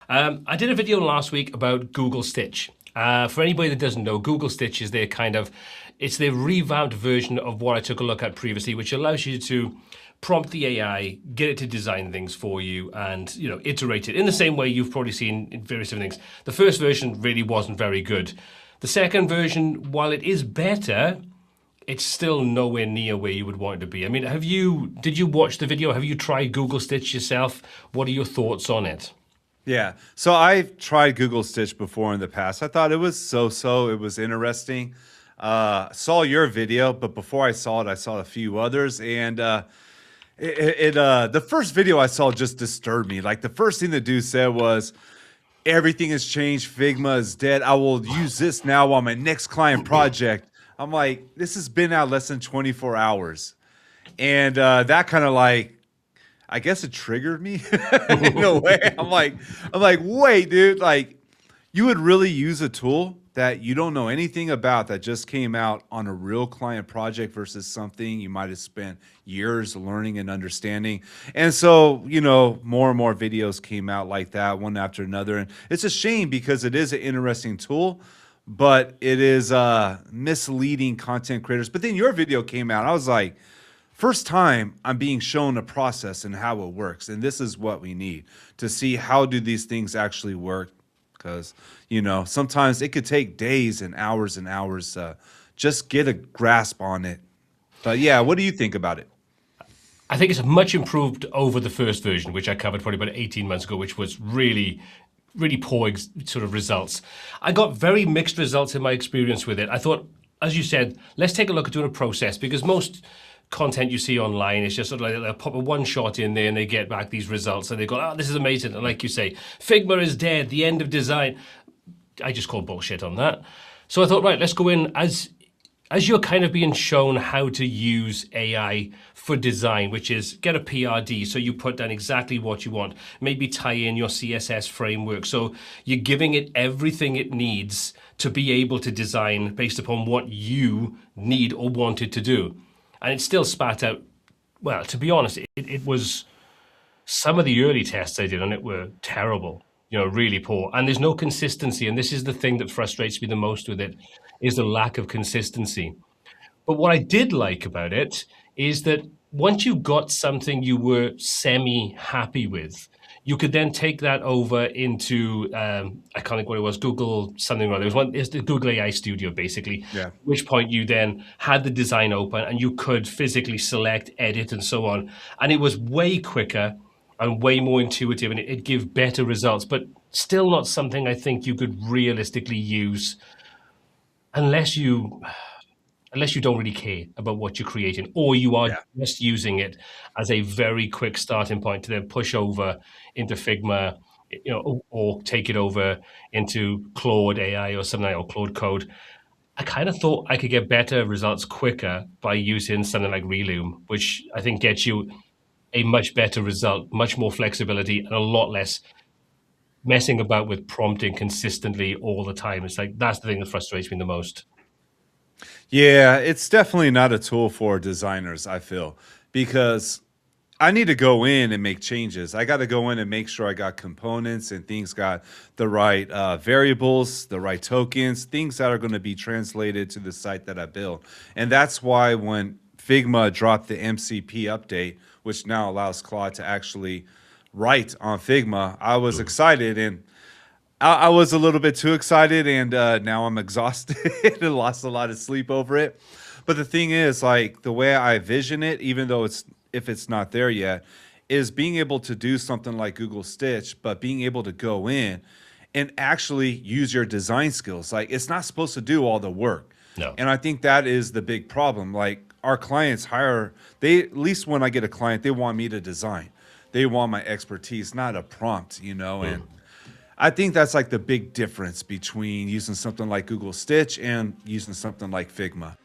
I did a video last week about Google Stitch. For anybody that doesn't know, Google Stitch is it's their revamped version of what I took a look at previously, which allows you to prompt the AI, get it to design things for you, and iterate it in the same way you've probably seen in various different things. The first version really wasn't very good. The second version, while it is better, it's still nowhere near where you would want it to be. I mean, did you watch the video? Have you tried Google Stitch yourself? What are your thoughts on it? Yeah. So I've tried Google Stitch before in the past. I thought it was so-so. It was interesting. Saw your video, but before I saw it, I saw a few others. And the first video I saw just disturbed me. Like the first thing the dude said was, everything has changed. Figma is dead. I will use this now on my next client project. I'm like, this has been out less than 24 hours. And that kind of I guess it triggered me in a way. I'm like, wait, dude, like you would really use a tool that you don't know anything about that just came out on a real client project versus something you might have spent years learning and understanding. And so, more and more videos came out like that, one after another. And it's a shame because it is an interesting tool, but it is misleading content creators. But then your video came out. I was like, first time I'm being shown a process and how it works. And this is what we need to see how do these things actually work. Because, sometimes it could take days and hours just get a grasp on it. But yeah, what do you think about it? I think it's much improved over the first version, which I covered probably about 18 months ago, which was really, really poor sort of results. I got very mixed results in my experience with it. I thought, as you said, let's take a look at doing a process, because most content you see online is just sort of like they'll pop a one shot in there and they get back these results and they go, oh, this is amazing. And like you say, Figma is dead, the end of design. I just call bullshit on that. So I thought, right, let's go in as you're kind of being shown how to use AI for design, which is get a PRD. So you put down exactly what you want, maybe tie in your CSS framework. So you're giving it everything it needs to be able to design based upon what you need or want it to do. And it still spat out, well, to be honest, it was, some of the early tests I did on it were terrible, really poor. And there's no consistency. And this is the thing that frustrates me the most with it, is the lack of consistency. But what I did like about it is that once you got something you were semi-happy with, you could then take that over into, I can't think what it was, Google something or other. It's the Google AI Studio, basically. Yeah. At which point you then had the design open and you could physically select, edit, and so on. And it was way quicker and way more intuitive, and it gave better results, but still not something I think you could realistically use unless you don't really care about what you're creating, or you are just using it as a very quick starting point to then push over into Figma, or take it over into Claude AI or something or Claude Code. I kind of thought I could get better results quicker by using something like Relume, which I think gets you a much better result, much more flexibility, and a lot less messing about with prompting consistently all the time. It's like, that's the thing that frustrates me the most. Yeah, it's definitely not a tool for designers, I feel, because I need to go in and make changes. I got to go in and make sure I got components and things got the right variables, the right tokens, things that are going to be translated to the site that I build. And that's why when Figma dropped the MCP update, which now allows Claude to actually write on Figma, I was excited, and I was a little bit too excited, and now I'm exhausted and lost a lot of sleep over it. But the thing is, like, the way I vision it, even though if it's not there yet, is being able to do something like Google Stitch, but being able to go in and actually use your design skills. Like, it's not supposed to do all the work. No. And I think that is the big problem. Like, our clients at least when I get a client, they want me to design. They want my expertise, not a prompt, and I think that's like the big difference between using something like Google Stitch and using something like Figma.